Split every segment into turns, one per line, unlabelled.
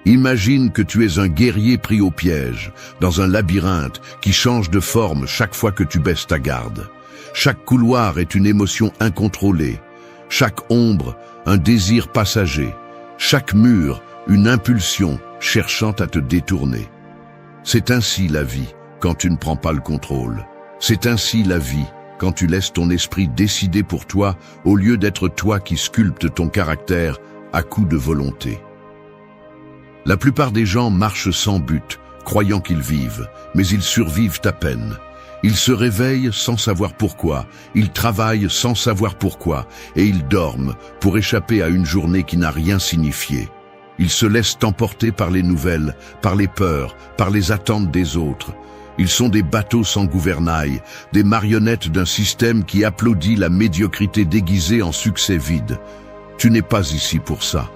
Imagine que tu es un guerrier pris au piège, dans un labyrinthe qui change de forme chaque fois que tu baisses ta garde. Chaque couloir est une émotion incontrôlée, chaque ombre, un désir passager, chaque mur, une impulsion cherchant à te détourner. C'est ainsi la vie quand tu ne prends pas le contrôle. C'est ainsi la vie quand tu laisses ton esprit décider pour toi au lieu d'être toi qui sculpte ton caractère à coups de volonté. La plupart des gens marchent sans but, croyant qu'ils vivent, mais ils survivent à peine. Ils se réveillent sans savoir pourquoi, ils travaillent sans savoir pourquoi, et ils dorment pour échapper à une journée qui n'a rien signifié. Ils se laissent emporter par les nouvelles, par les peurs, par les attentes des autres. Ils sont des bateaux sans gouvernail, des marionnettes d'un système qui applaudit la médiocrité déguisée en succès vide. Tu n'es pas ici pour ça.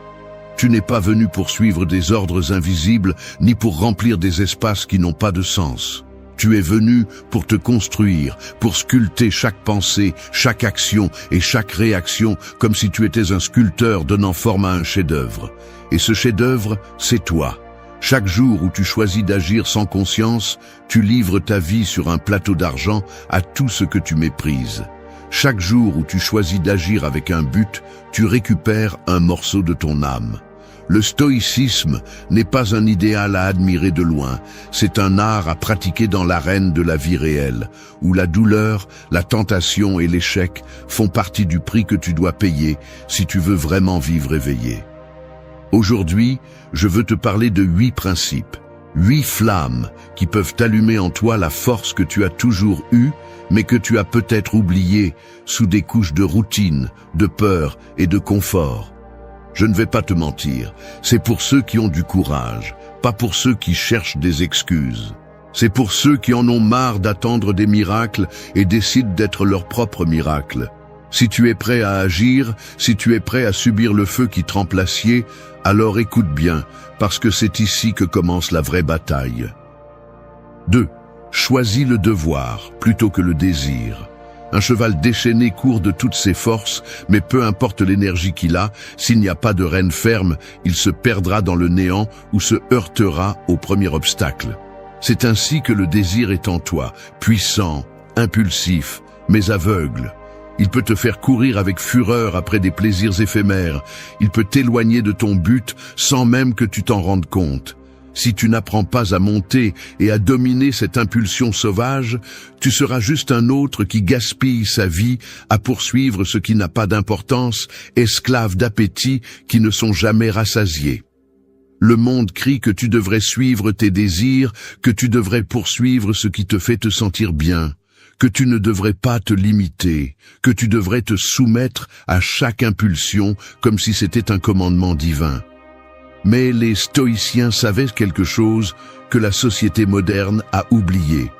Tu n'es pas venu pour suivre des ordres invisibles, ni pour remplir des espaces qui n'ont pas de sens. Tu es venu pour te construire, pour sculpter chaque pensée, chaque action et chaque réaction, comme si tu étais un sculpteur donnant forme à un chef-d'œuvre. Et ce chef-d'œuvre, c'est toi. Chaque jour où tu choisis d'agir sans conscience, tu livres ta vie sur un plateau d'argent à tout ce que tu méprises. Chaque jour où tu choisis d'agir avec un but, tu récupères un morceau de ton âme. Le stoïcisme n'est pas un idéal à admirer de loin, c'est un art à pratiquer dans l'arène de la vie réelle, où la douleur, la tentation et l'échec font partie du prix que tu dois payer si tu veux vraiment vivre éveillé. Aujourd'hui, je veux te parler de 8 principes, 8 flammes qui peuvent allumer en toi la force que tu as toujours eue, mais que tu as peut-être oubliée sous des couches de routine, de peur et de confort. Je ne vais pas te mentir, c'est pour ceux qui ont du courage, pas pour ceux qui cherchent des excuses. C'est pour ceux qui en ont marre d'attendre des miracles et décident d'être leur propre miracle. Si tu es prêt à agir, si tu es prêt à subir le feu qui trempe l'acier, alors écoute bien, parce que c'est ici que commence la vraie bataille. 2. Choisis le devoir plutôt que le désir. Un cheval déchaîné court de toutes ses forces, mais peu importe l'énergie qu'il a, s'il n'y a pas de rêne ferme, il se perdra dans le néant ou se heurtera au premier obstacle. C'est ainsi que le désir est en toi, puissant, impulsif, mais aveugle. Il peut te faire courir avec fureur après des plaisirs éphémères. Il peut t'éloigner de ton but sans même que tu t'en rendes compte. Si tu n'apprends pas à monter et à dominer cette impulsion sauvage, tu seras juste un autre qui gaspille sa vie à poursuivre ce qui n'a pas d'importance, esclave d'appétits qui ne sont jamais rassasiés. Le monde crie que tu devrais suivre tes désirs, que tu devrais poursuivre ce qui te fait te sentir bien, que tu ne devrais pas te limiter, que tu devrais te soumettre à chaque impulsion comme si c'était un commandement divin. Mais les stoïciens savaient quelque chose que la société moderne a oublié.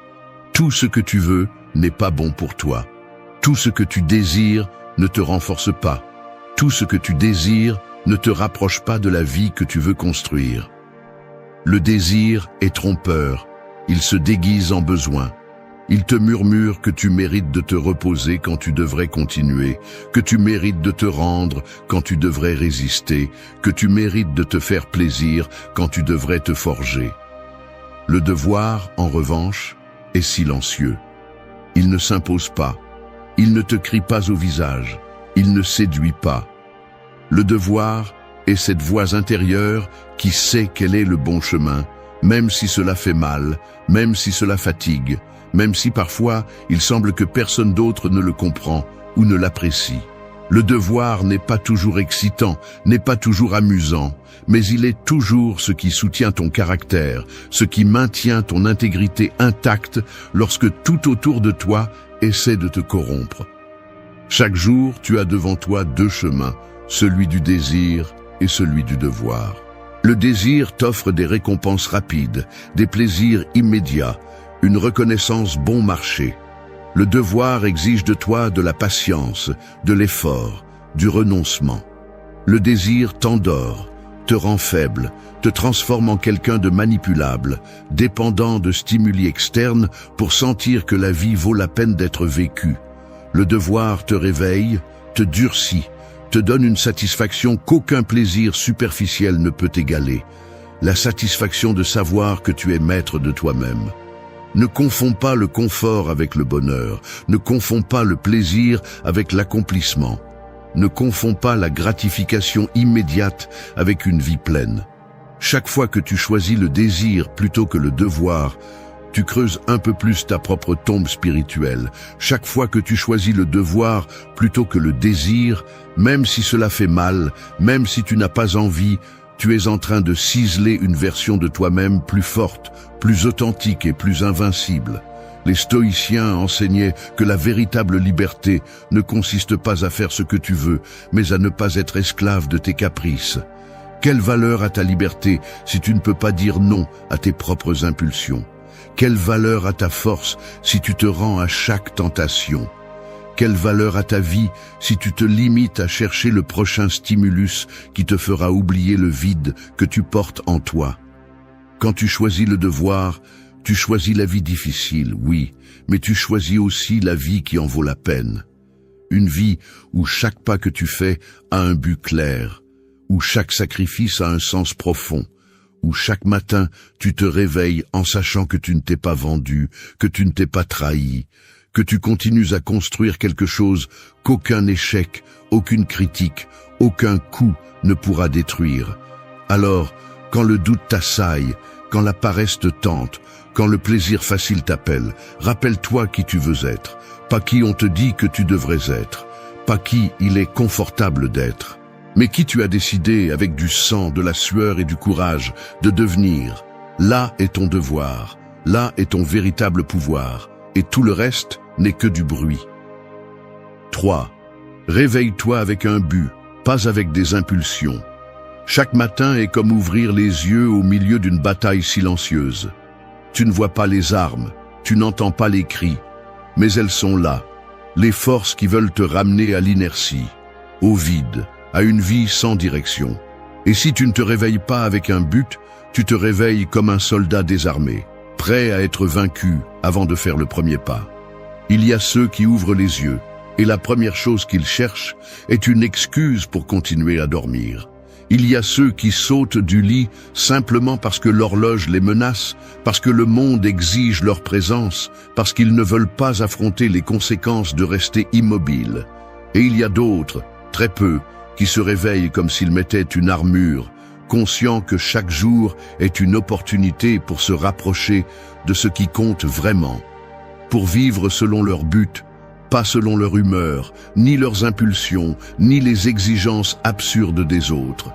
Tout ce que tu veux n'est pas bon pour toi. Tout ce que tu désires ne te renforce pas. Tout ce que tu désires ne te rapproche pas de la vie que tu veux construire. Le désir est trompeur. Il se déguise en besoin. Il te murmure que tu mérites de te reposer quand tu devrais continuer, que tu mérites de te rendre quand tu devrais résister, que tu mérites de te faire plaisir quand tu devrais te forger. Le devoir, en revanche, est silencieux. Il ne s'impose pas. Il ne te crie pas au visage. Il ne séduit pas. Le devoir est cette voix intérieure qui sait quel est le bon chemin, même si cela fait mal, même si cela fatigue, même si parfois il semble que personne d'autre ne le comprend ou ne l'apprécie. Le devoir n'est pas toujours excitant, n'est pas toujours amusant, mais il est toujours ce qui soutient ton caractère, ce qui maintient ton intégrité intacte lorsque tout autour de toi essaie de te corrompre. Chaque jour, tu as devant toi 2 chemins, celui du désir et celui du devoir. Le désir t'offre des récompenses rapides, des plaisirs immédiats, une reconnaissance bon marché. Le devoir exige de toi de la patience, de l'effort, du renoncement. Le désir t'endort, te rend faible, te transforme en quelqu'un de manipulable, dépendant de stimuli externes pour sentir que la vie vaut la peine d'être vécue. Le devoir te réveille, te durcit, te donne une satisfaction qu'aucun plaisir superficiel ne peut égaler. la satisfaction de savoir que tu es maître de toi-même. Ne confonds pas le confort avec le bonheur, ne confonds pas le plaisir avec l'accomplissement, ne confonds pas la gratification immédiate avec une vie pleine. Chaque fois que tu choisis le désir plutôt que le devoir, tu creuses un peu plus ta propre tombe spirituelle. Chaque fois que tu choisis le devoir plutôt que le désir, même si cela fait mal, même si tu n'as pas envie, tu es en train de ciseler une version de toi-même plus forte, plus authentique et plus invincible. Les stoïciens enseignaient que la véritable liberté ne consiste pas à faire ce que tu veux, mais à ne pas être esclave de tes caprices. Quelle valeur a ta liberté si tu ne peux pas dire non à tes propres impulsions? Quelle valeur a ta force si tu te rends à chaque tentation? Quelle valeur a ta vie si tu te limites à chercher le prochain stimulus qui te fera oublier le vide que tu portes en toi? Quand tu choisis le devoir, tu choisis la vie difficile, oui, mais tu choisis aussi la vie qui en vaut la peine. Une vie où chaque pas que tu fais a un but clair, où chaque sacrifice a un sens profond, où chaque matin tu te réveilles en sachant que tu ne t'es pas vendu, que tu ne t'es pas trahi, que tu continues à construire quelque chose qu'aucun échec, aucune critique, aucun coup ne pourra détruire. Alors, quand le doute t'assaille, quand la paresse te tente, quand le plaisir facile t'appelle, rappelle-toi qui tu veux être, pas qui on te dit que tu devrais être, pas qui il est confortable d'être, mais qui tu as décidé avec du sang, de la sueur et du courage de devenir. Là est ton devoir, là est ton véritable pouvoir, et tout le reste n'est que du bruit. 3. Réveille-toi avec un but, pas avec des impulsions. Chaque matin est comme ouvrir les yeux au milieu d'une bataille silencieuse. Tu ne vois pas les armes, tu n'entends pas les cris, mais elles sont là, les forces qui veulent te ramener à l'inertie, au vide, à une vie sans direction. Et si tu ne te réveilles pas avec un but, tu te réveilles comme un soldat désarmé, prêt à être vaincu avant de faire le premier pas. Il y a ceux qui ouvrent les yeux, et la première chose qu'ils cherchent est une excuse pour continuer à dormir. Il y a ceux qui sautent du lit simplement parce que l'horloge les menace, parce que le monde exige leur présence, parce qu'ils ne veulent pas affronter les conséquences de rester immobiles. Et il y a d'autres, très peu, qui se réveillent comme s'ils mettaient une armure, conscients que chaque jour est une opportunité pour se rapprocher de ce qui compte vraiment, pour vivre selon leur but, pas selon leur humeur, ni leurs impulsions, ni les exigences absurdes des autres.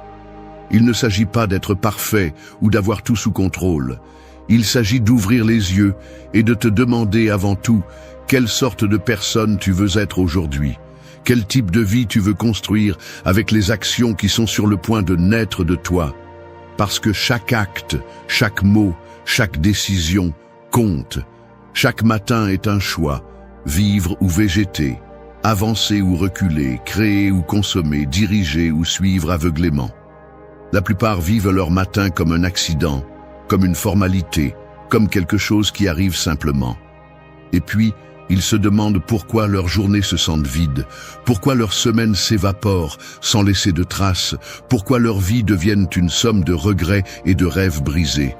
Il ne s'agit pas d'être parfait ou d'avoir tout sous contrôle. Il s'agit d'ouvrir les yeux et de te demander avant tout quelle sorte de personne tu veux être aujourd'hui, quel type de vie tu veux construire avec les actions qui sont sur le point de naître de toi. Parce que chaque acte, chaque mot, chaque décision compte. Chaque matin est un choix. Vivre ou végéter, avancer ou reculer, créer ou consommer, diriger ou suivre aveuglément. La plupart vivent leur matin comme un accident, comme une formalité, comme quelque chose qui arrive simplement. Et puis, ils se demandent pourquoi leurs journées se sentent vides, pourquoi leurs semaines s'évaporent sans laisser de traces, pourquoi leurs vies deviennent une somme de regrets et de rêves brisés.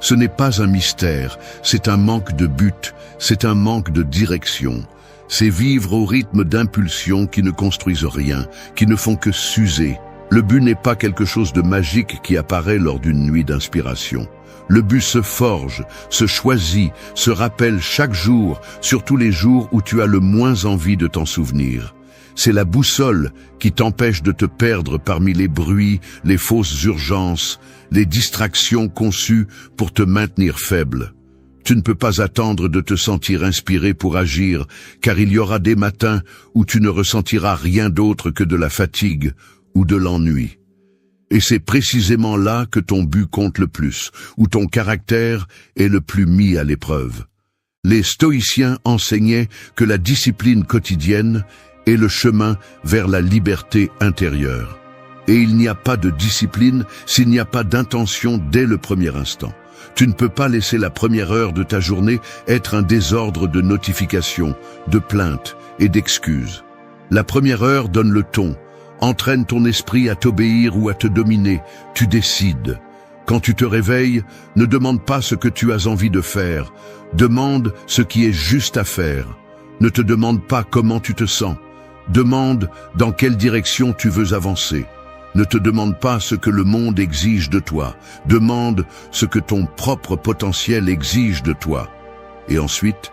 Ce n'est pas un mystère, c'est un manque de but, c'est un manque de direction. C'est vivre au rythme d'impulsions qui ne construisent rien, qui ne font que s'user. Le but n'est pas quelque chose de magique qui apparaît lors d'une nuit d'inspiration. Le but se forge, se choisit, se rappelle chaque jour, surtout les jours où tu as le moins envie de t'en souvenir. C'est la boussole qui t'empêche de te perdre parmi les bruits, les fausses urgences, les distractions conçues pour te maintenir faible. Tu ne peux pas attendre de te sentir inspiré pour agir, car il y aura des matins où tu ne ressentiras rien d'autre que de la fatigue ou de l'ennui. Et c'est précisément là que ton but compte le plus, où ton caractère est le plus mis à l'épreuve. Les stoïciens enseignaient que la discipline quotidienne est le chemin vers la liberté intérieure. Et il n'y a pas de discipline s'il n'y a pas d'intention dès le premier instant. Tu ne peux pas laisser la première heure de ta journée être un désordre de notifications, de plaintes et d'excuses. La première heure donne le ton, entraîne ton esprit à t'obéir ou à te dominer. Tu décides. Quand tu te réveilles, ne demande pas ce que tu as envie de faire, demande ce qui est juste à faire. Ne te demande pas comment tu te sens, demande dans quelle direction tu veux avancer. Ne te demande pas ce que le monde exige de toi, demande ce que ton propre potentiel exige de toi. Et ensuite,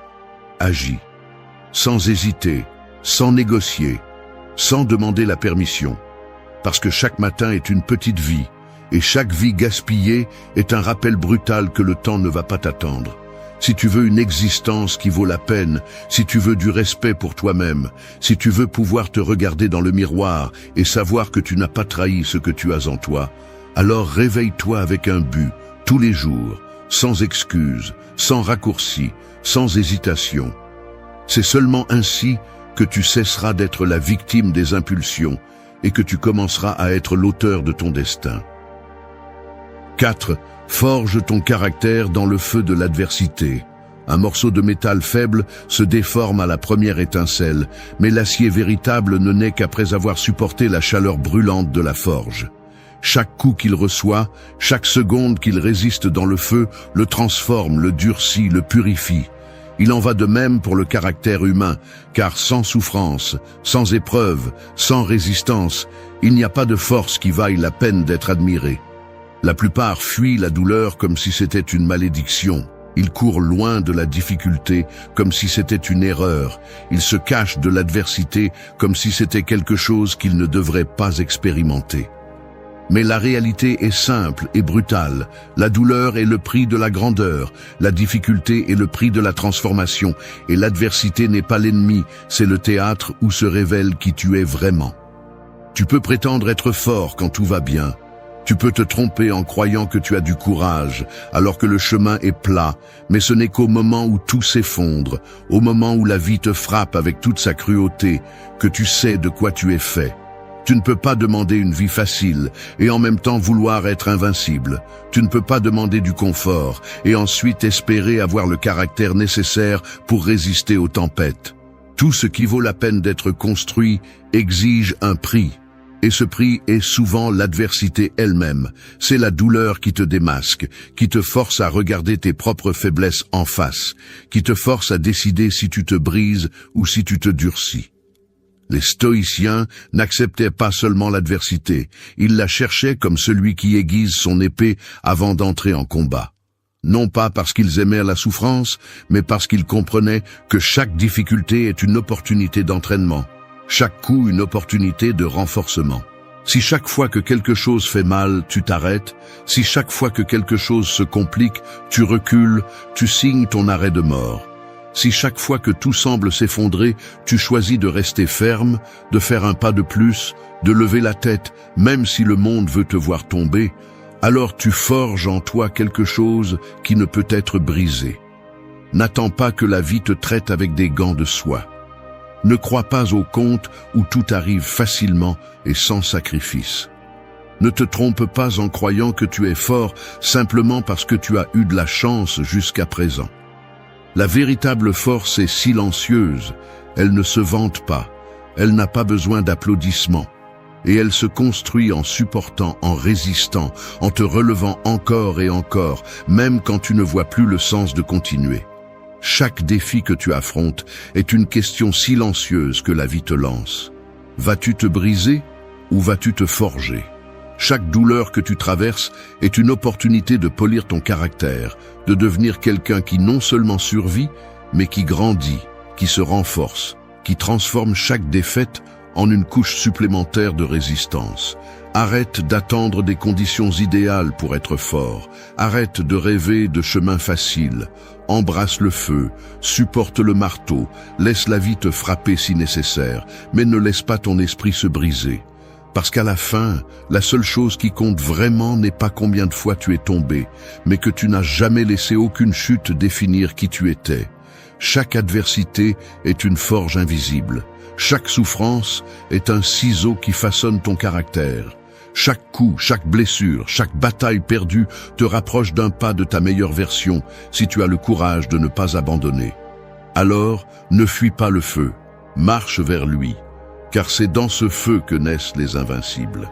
agis, sans hésiter, sans négocier, sans demander la permission. Parce que chaque matin est une petite vie, et chaque vie gaspillée est un rappel brutal que le temps ne va pas t'attendre. Si tu veux une existence qui vaut la peine, si tu veux du respect pour toi-même, si tu veux pouvoir te regarder dans le miroir et savoir que tu n'as pas trahi ce que tu as en toi, alors réveille-toi avec un but, tous les jours, sans excuse, sans raccourci, sans hésitation. C'est seulement ainsi que tu cesseras d'être la victime des impulsions et que tu commenceras à être l'auteur de ton destin. 4. Forge ton caractère dans le feu de l'adversité. Un morceau de métal faible se déforme à la première étincelle, mais l'acier véritable ne naît qu'après avoir supporté la chaleur brûlante de la forge. Chaque coup qu'il reçoit, chaque seconde qu'il résiste dans le feu, le transforme, le durcit, le purifie. Il en va de même pour le caractère humain, car sans souffrance, sans épreuve, sans résistance, il n'y a pas de force qui vaille la peine d'être admirée. La plupart fuient la douleur comme si c'était une malédiction. Ils courent loin de la difficulté comme si c'était une erreur. Ils se cachent de l'adversité comme si c'était quelque chose qu'ils ne devraient pas expérimenter. Mais la réalité est simple et brutale. La douleur est le prix de la grandeur. La difficulté est le prix de la transformation. Et l'adversité n'est pas l'ennemi, c'est le théâtre où se révèle qui tu es vraiment. Tu peux prétendre être fort quand tout va bien. Tu peux te tromper en croyant que tu as du courage, alors que le chemin est plat, mais ce n'est qu'au moment où tout s'effondre, au moment où la vie te frappe avec toute sa cruauté, que tu sais de quoi tu es fait. Tu ne peux pas demander une vie facile et en même temps vouloir être invincible. Tu ne peux pas demander du confort et ensuite espérer avoir le caractère nécessaire pour résister aux tempêtes. Tout ce qui vaut la peine d'être construit exige un prix. Et ce prix est souvent l'adversité elle-même. C'est la douleur qui te démasque, qui te force à regarder tes propres faiblesses en face, qui te force à décider si tu te brises ou si tu te durcis. Les stoïciens n'acceptaient pas seulement l'adversité, ils la cherchaient comme celui qui aiguise son épée avant d'entrer en combat. Non pas parce qu'ils aimaient la souffrance, mais parce qu'ils comprenaient que chaque difficulté est une opportunité d'entraînement. Chaque coup une opportunité de renforcement. Si chaque fois que quelque chose fait mal, tu t'arrêtes, si chaque fois que quelque chose se complique, tu recules, tu signes ton arrêt de mort. Si chaque fois que tout semble s'effondrer, tu choisis de rester ferme, de faire un pas de plus, de lever la tête, même si le monde veut te voir tomber, alors tu forges en toi quelque chose qui ne peut être brisé. N'attends pas que la vie te traite avec des gants de soie. Ne crois pas au conte où tout arrive facilement et sans sacrifice. Ne te trompe pas en croyant que tu es fort simplement parce que tu as eu de la chance jusqu'à présent. La véritable force est silencieuse, elle ne se vante pas, elle n'a pas besoin d'applaudissements. Et elle se construit en supportant, en résistant, en te relevant encore et encore, même quand tu ne vois plus le sens de continuer. Chaque défi que tu affrontes est une question silencieuse que la vie te lance. Vas-tu te briser ou vas-tu te forger? Chaque douleur que tu traverses est une opportunité de polir ton caractère, de devenir quelqu'un qui non seulement survit, mais qui grandit, qui se renforce, qui transforme chaque défaite en une couche supplémentaire de résistance. Arrête d'attendre des conditions idéales pour être fort. Arrête de rêver de chemins faciles. Embrasse le feu, supporte le marteau, laisse la vie te frapper si nécessaire, mais ne laisse pas ton esprit se briser. Parce qu'à la fin, la seule chose qui compte vraiment n'est pas combien de fois tu es tombé, mais que tu n'as jamais laissé aucune chute définir qui tu étais. Chaque adversité est une forge invisible. Chaque souffrance est un ciseau qui façonne ton caractère. Chaque coup, chaque blessure, chaque bataille perdue te rapproche d'un pas de ta meilleure version si tu as le courage de ne pas abandonner. Alors, ne fuis pas le feu, marche vers lui, car c'est dans ce feu que naissent les invincibles.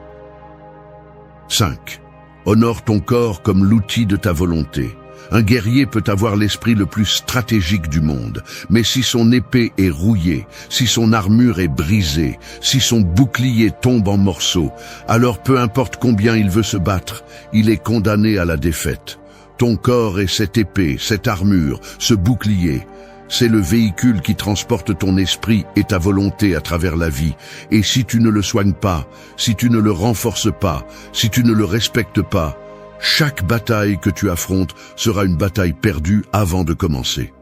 5. Honore ton corps comme l'outil de ta volonté. Un guerrier peut avoir l'esprit le plus stratégique du monde, mais si son épée est rouillée, si son armure est brisée, si son bouclier tombe en morceaux, alors peu importe combien il veut se battre, il est condamné à la défaite. Ton corps est cette épée, cette armure, ce bouclier. C'est le véhicule qui transporte ton esprit et ta volonté à travers la vie. Et si tu ne le soignes pas, si tu ne le renforces pas, si tu ne le respectes pas, chaque bataille que tu affrontes sera une bataille perdue avant de commencer.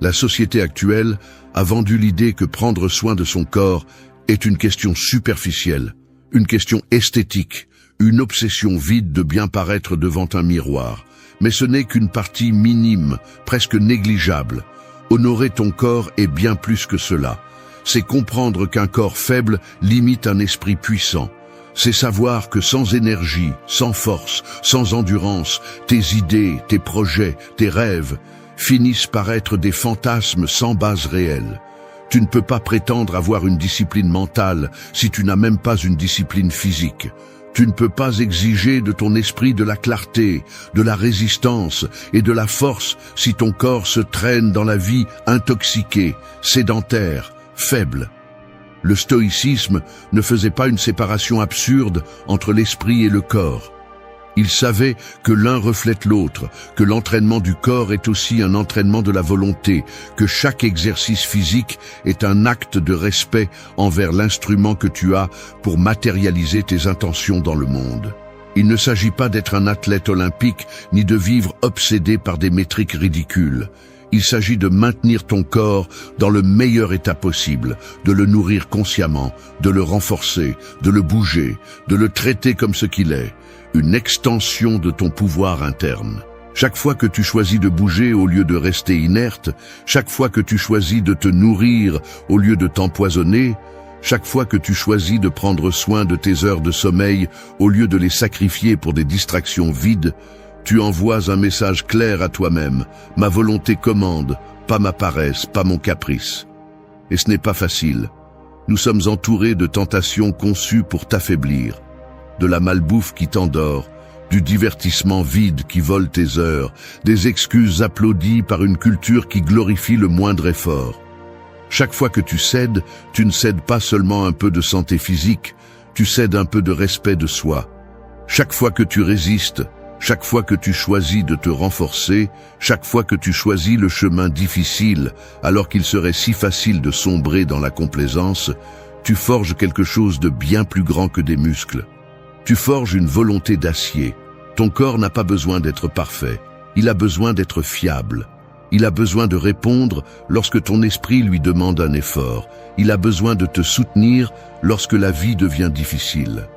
La société actuelle a vendu l'idée que prendre soin de son corps est une question superficielle, une question esthétique, une obsession vide de bien paraître devant un miroir. Mais ce n'est qu'une partie minime, presque négligeable. Honorer ton corps est bien plus que cela. C'est comprendre qu'un corps faible limite un esprit puissant. C'est savoir que sans énergie, sans force, sans endurance, tes idées, tes projets, tes rêves finissent par être des fantasmes sans base réelle. Tu ne peux pas prétendre avoir une discipline mentale si tu n'as même pas une discipline physique. Tu ne peux pas exiger de ton esprit de la clarté, de la résistance et de la force si ton corps se traîne dans la vie intoxiqué, sédentaire, faible. Le stoïcisme ne faisait pas une séparation absurde entre l'esprit et le corps. Il savait que l'un reflète l'autre, que l'entraînement du corps est aussi un entraînement de la volonté, que chaque exercice physique est un acte de respect envers l'instrument que tu as pour matérialiser tes intentions dans le monde. Il ne s'agit pas d'être un athlète olympique, ni de vivre obsédé par des métriques ridicules. Il s'agit de maintenir ton corps dans le meilleur état possible, de le nourrir consciemment, de le renforcer, de le bouger, de le traiter comme ce qu'il est, une extension de ton pouvoir interne. Chaque fois que tu choisis de bouger au lieu de rester inerte, chaque fois que tu choisis de te nourrir au lieu de t'empoisonner, chaque fois que tu choisis de prendre soin de tes heures de sommeil au lieu de les sacrifier pour des distractions vides, tu envoies un message clair à toi-même. Ma volonté commande, pas ma paresse, pas mon caprice. Et ce n'est pas facile. Nous sommes entourés de tentations conçues pour t'affaiblir, de la malbouffe qui t'endort, du divertissement vide qui vole tes heures, des excuses applaudies par une culture qui glorifie le moindre effort. Chaque fois que tu cèdes, tu ne cèdes pas seulement un peu de santé physique, tu cèdes un peu de respect de soi. Chaque fois que tu résistes, chaque fois que tu choisis de te renforcer, chaque fois que tu choisis le chemin difficile, alors qu'il serait si facile de sombrer dans la complaisance, tu forges quelque chose de bien plus grand que des muscles. Tu forges une volonté d'acier. Ton corps n'a pas besoin d'être parfait, il a besoin d'être fiable. Il a besoin de répondre lorsque ton esprit lui demande un effort. Il a besoin de te soutenir lorsque la vie devient difficile.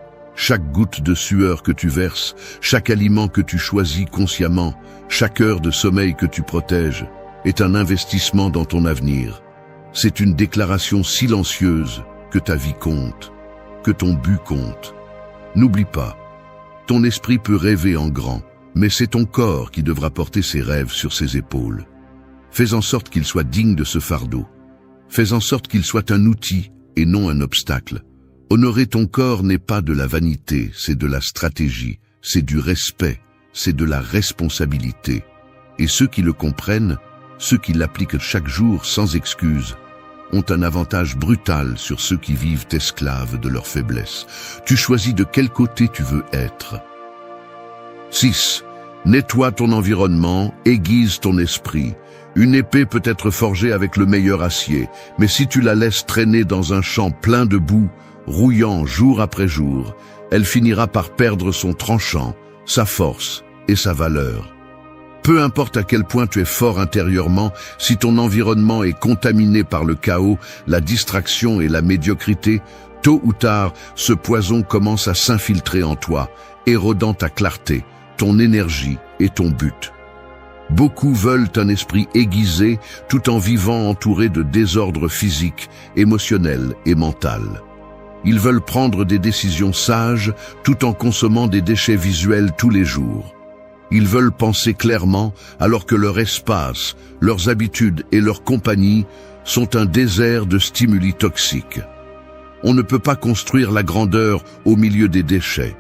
Chaque goutte de sueur que tu verses, chaque aliment que tu choisis consciemment, chaque heure de sommeil que tu protèges, est un investissement dans ton avenir. C'est une déclaration silencieuse que ta vie compte, que ton but compte. N'oublie pas, ton esprit peut rêver en grand, mais c'est ton corps qui devra porter ses rêves sur ses épaules. Fais en sorte qu'il soit digne de ce fardeau. Fais en sorte qu'il soit un outil et non un obstacle. Honorer ton corps n'est pas de la vanité, c'est de la stratégie, c'est du respect, c'est de la responsabilité. Et ceux qui le comprennent, ceux qui l'appliquent chaque jour sans excuse, ont un avantage brutal sur ceux qui vivent esclaves de leur faiblesse. Tu choisis de quel côté tu veux être. 6. Nettoie ton environnement, aiguise ton esprit. Une épée peut être forgée avec le meilleur acier, mais si tu la laisses traîner dans un champ plein de boue, rouillant jour après jour, elle finira par perdre son tranchant, sa force et sa valeur. Peu importe à quel point tu es fort intérieurement, si ton environnement est contaminé par le chaos, la distraction et la médiocrité, tôt ou tard, ce poison commence à s'infiltrer en toi, érodant ta clarté, ton énergie et ton but. Beaucoup veulent un esprit aiguisé tout en vivant entouré de désordre physique, émotionnel et mental. Ils veulent prendre des décisions sages tout en consommant des déchets visuels tous les jours. Ils veulent penser clairement alors que leur espace, leurs habitudes et leur compagnie sont un désert de stimuli toxiques. On ne peut pas construire la grandeur au milieu des déchets.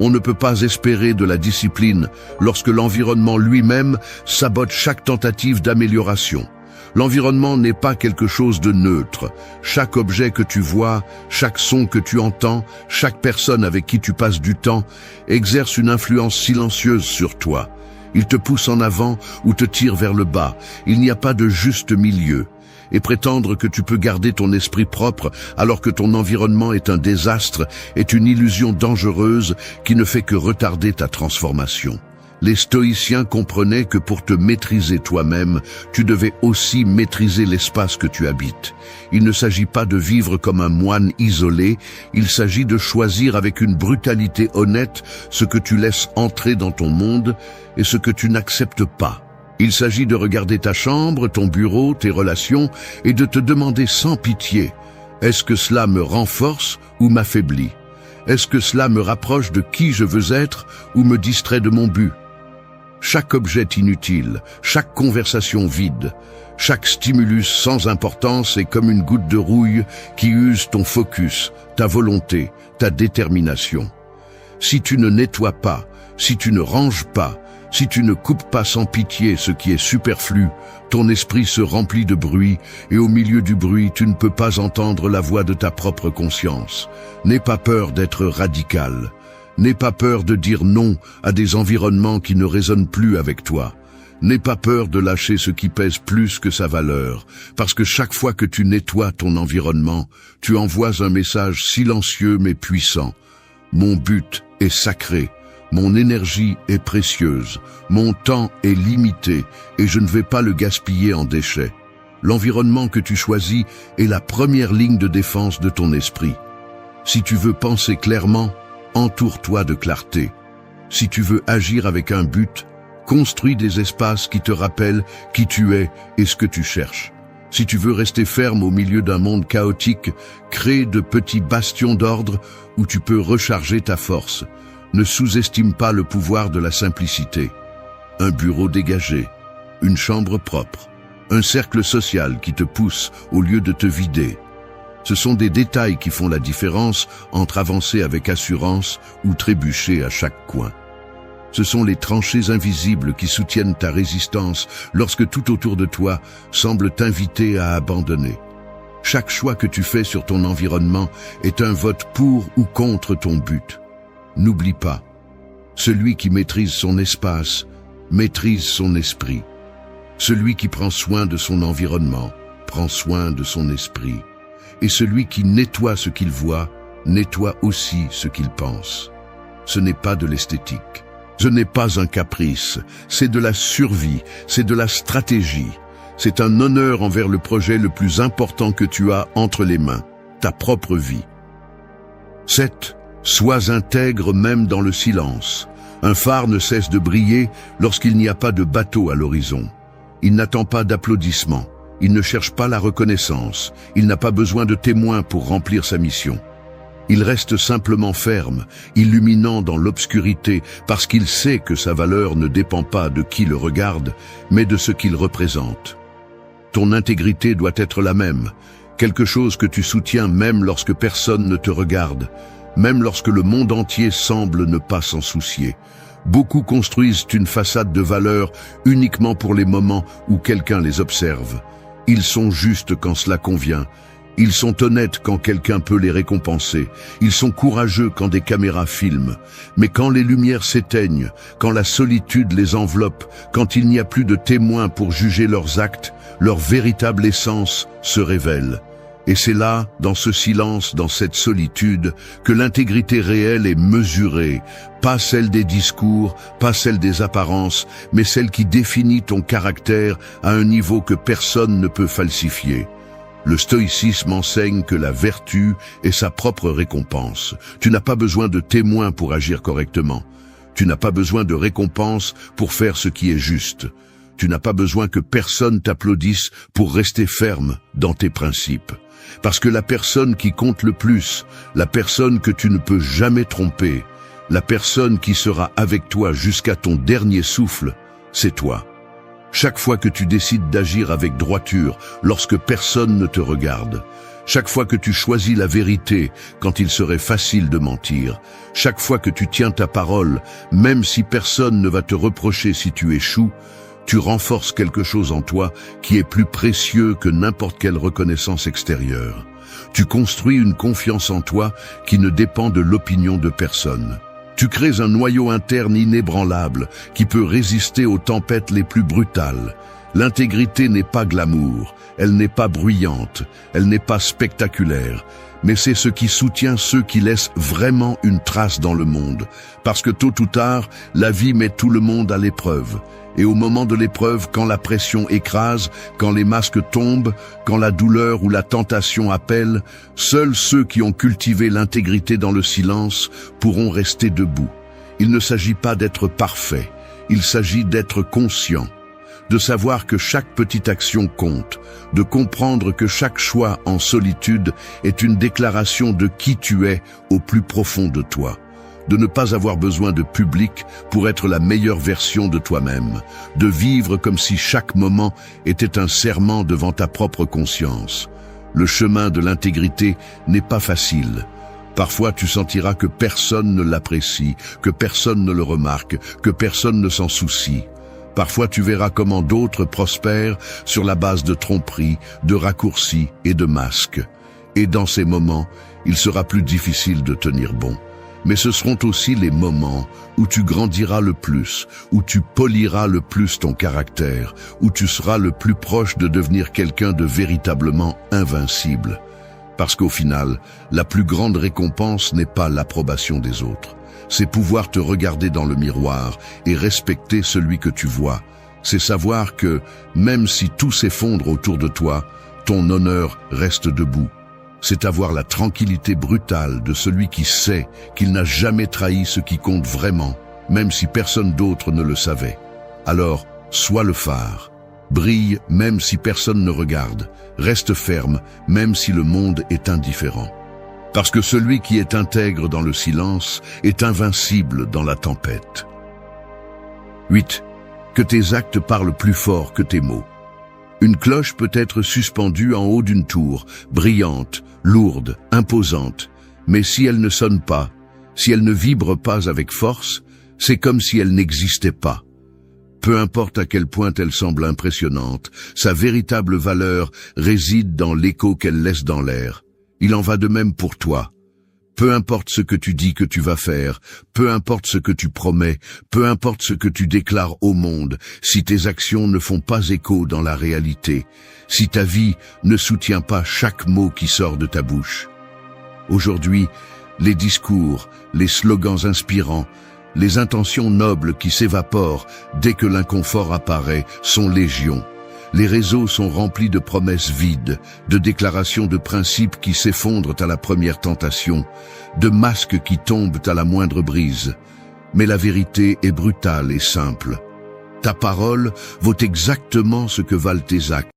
On ne peut pas espérer de la discipline lorsque l'environnement lui-même sabote chaque tentative d'amélioration. L'environnement n'est pas quelque chose de neutre. Chaque objet que tu vois, chaque son que tu entends, chaque personne avec qui tu passes du temps exerce une influence silencieuse sur toi. Il te pousse en avant ou te tire vers le bas. Il n'y a pas de juste milieu. Et prétendre que tu peux garder ton esprit propre alors que ton environnement est un désastre est une illusion dangereuse qui ne fait que retarder ta transformation. Les stoïciens comprenaient que pour te maîtriser toi-même, tu devais aussi maîtriser l'espace que tu habites. Il ne s'agit pas de vivre comme un moine isolé, il s'agit de choisir avec une brutalité honnête ce que tu laisses entrer dans ton monde et ce que tu n'acceptes pas. Il s'agit de regarder ta chambre, ton bureau, tes relations et de te demander sans pitié, est-ce que cela me renforce ou m'affaiblit? Est-ce que cela me rapproche de qui je veux être ou me distrait de mon but? Chaque objet inutile, chaque conversation vide, chaque stimulus sans importance est comme une goutte de rouille qui use ton focus, ta volonté, ta détermination. Si tu ne nettoies pas, si tu ne ranges pas, si tu ne coupes pas sans pitié ce qui est superflu, ton esprit se remplit de bruit et au milieu du bruit, tu ne peux pas entendre la voix de ta propre conscience. N'aie pas peur d'être radical. N'aie pas peur de dire non à des environnements qui ne résonnent plus avec toi. N'aie pas peur de lâcher ce qui pèse plus que sa valeur, parce que chaque fois que tu nettoies ton environnement, tu envoies un message silencieux mais puissant. Mon but est sacré. Mon énergie est précieuse, mon temps est limité et je ne vais pas le gaspiller en déchets. L'environnement que tu choisis est la première ligne de défense de ton esprit. Si tu veux penser clairement, entoure-toi de clarté. Si tu veux agir avec un but, construis des espaces qui te rappellent qui tu es et ce que tu cherches. Si tu veux rester ferme au milieu d'un monde chaotique, crée de petits bastions d'ordre où tu peux recharger ta force. Ne sous-estime pas le pouvoir de la simplicité. Un bureau dégagé, une chambre propre, un cercle social qui te pousse au lieu de te vider. Ce sont des détails qui font la différence entre avancer avec assurance ou trébucher à chaque coin. Ce sont les tranchées invisibles qui soutiennent ta résistance lorsque tout autour de toi semble t'inviter à abandonner. Chaque choix que tu fais sur ton environnement est un vote pour ou contre ton but. N'oublie pas, celui qui maîtrise son espace, maîtrise son esprit. Celui qui prend soin de son environnement, prend soin de son esprit. Et celui qui nettoie ce qu'il voit, nettoie aussi ce qu'il pense. Ce n'est pas de l'esthétique. Ce n'est pas un caprice. C'est de la survie, c'est de la stratégie. C'est un honneur envers le projet le plus important que tu as entre les mains, ta propre vie. 7. Sois intègre même dans le silence. Un phare ne cesse de briller lorsqu'il n'y a pas de bateau à l'horizon. Il n'attend pas d'applaudissements. Il ne cherche pas la reconnaissance. Il n'a pas besoin de témoins pour remplir sa mission. Il reste simplement ferme, illuminant dans l'obscurité, parce qu'il sait que sa valeur ne dépend pas de qui le regarde, mais de ce qu'il représente. Ton intégrité doit être la même, quelque chose que tu soutiens même lorsque personne ne te regarde, même lorsque le monde entier semble ne pas s'en soucier. Beaucoup construisent une façade de valeur uniquement pour les moments où quelqu'un les observe. Ils sont justes quand cela convient. Ils sont honnêtes quand quelqu'un peut les récompenser. Ils sont courageux quand des caméras filment. Mais quand les lumières s'éteignent, quand la solitude les enveloppe, quand il n'y a plus de témoins pour juger leurs actes, leur véritable essence se révèle. Et c'est là, dans ce silence, dans cette solitude, que l'intégrité réelle est mesurée, pas celle des discours, pas celle des apparences, mais celle qui définit ton caractère à un niveau que personne ne peut falsifier. Le stoïcisme enseigne que la vertu est sa propre récompense. Tu n'as pas besoin de témoins pour agir correctement. Tu n'as pas besoin de récompense pour faire ce qui est juste. Tu n'as pas besoin que personne t'applaudisse pour rester ferme dans tes principes. Parce que la personne qui compte le plus, la personne que tu ne peux jamais tromper, la personne qui sera avec toi jusqu'à ton dernier souffle, c'est toi. Chaque fois que tu décides d'agir avec droiture, lorsque personne ne te regarde, chaque fois que tu choisis la vérité quand il serait facile de mentir, chaque fois que tu tiens ta parole, même si personne ne va te reprocher si tu échoues, tu renforces quelque chose en toi qui est plus précieux que n'importe quelle reconnaissance extérieure. Tu construis une confiance en toi qui ne dépend de l'opinion de personne. Tu crées un noyau interne inébranlable qui peut résister aux tempêtes les plus brutales. L'intégrité n'est pas glamour, elle n'est pas bruyante, elle n'est pas spectaculaire, mais c'est ce qui soutient ceux qui laissent vraiment une trace dans le monde. Parce que tôt ou tard, la vie met tout le monde à l'épreuve. Et au moment de l'épreuve, quand la pression écrase, quand les masques tombent, quand la douleur ou la tentation appelle, seuls ceux qui ont cultivé l'intégrité dans le silence pourront rester debout. Il ne s'agit pas d'être parfait, il s'agit d'être conscient, de savoir que chaque petite action compte, de comprendre que chaque choix en solitude est une déclaration de qui tu es au plus profond de toi. De ne pas avoir besoin de public pour être la meilleure version de toi-même, de vivre comme si chaque moment était un serment devant ta propre conscience. Le chemin de l'intégrité n'est pas facile. Parfois tu sentiras que personne ne l'apprécie, que personne ne le remarque, que personne ne s'en soucie. Parfois tu verras comment d'autres prospèrent sur la base de tromperies, de raccourcis et de masques. Et dans ces moments, il sera plus difficile de tenir bon. Mais ce seront aussi les moments où tu grandiras le plus, où tu poliras le plus ton caractère, où tu seras le plus proche de devenir quelqu'un de véritablement invincible. Parce qu'au final, la plus grande récompense n'est pas l'approbation des autres. C'est pouvoir te regarder dans le miroir et respecter celui que tu vois. C'est savoir que, même si tout s'effondre autour de toi, ton honneur reste debout. C'est avoir la tranquillité brutale de celui qui sait qu'il n'a jamais trahi ce qui compte vraiment, même si personne d'autre ne le savait. Alors, sois le phare. Brille même si personne ne regarde. Reste ferme même si le monde est indifférent. Parce que celui qui est intègre dans le silence est invincible dans la tempête. 8. Que tes actes parlent plus fort que tes mots. Une cloche peut être suspendue en haut d'une tour, brillante, lourde, imposante, mais si elle ne sonne pas, si elle ne vibre pas avec force, c'est comme si elle n'existait pas. Peu importe à quel point elle semble impressionnante, sa véritable valeur réside dans l'écho qu'elle laisse dans l'air. Il en va de même pour toi. Peu importe ce que tu dis que tu vas faire, peu importe ce que tu promets, peu importe ce que tu déclares au monde, si tes actions ne font pas écho dans la réalité, si ta vie ne soutient pas chaque mot qui sort de ta bouche. Aujourd'hui, les discours, les slogans inspirants, les intentions nobles qui s'évaporent dès que l'inconfort apparaît sont légion. Les réseaux sont remplis de promesses vides, de déclarations de principes qui s'effondrent à la première tentation, de masques qui tombent à la moindre brise. Mais la vérité est brutale et simple. Ta parole vaut exactement ce que valent tes actes.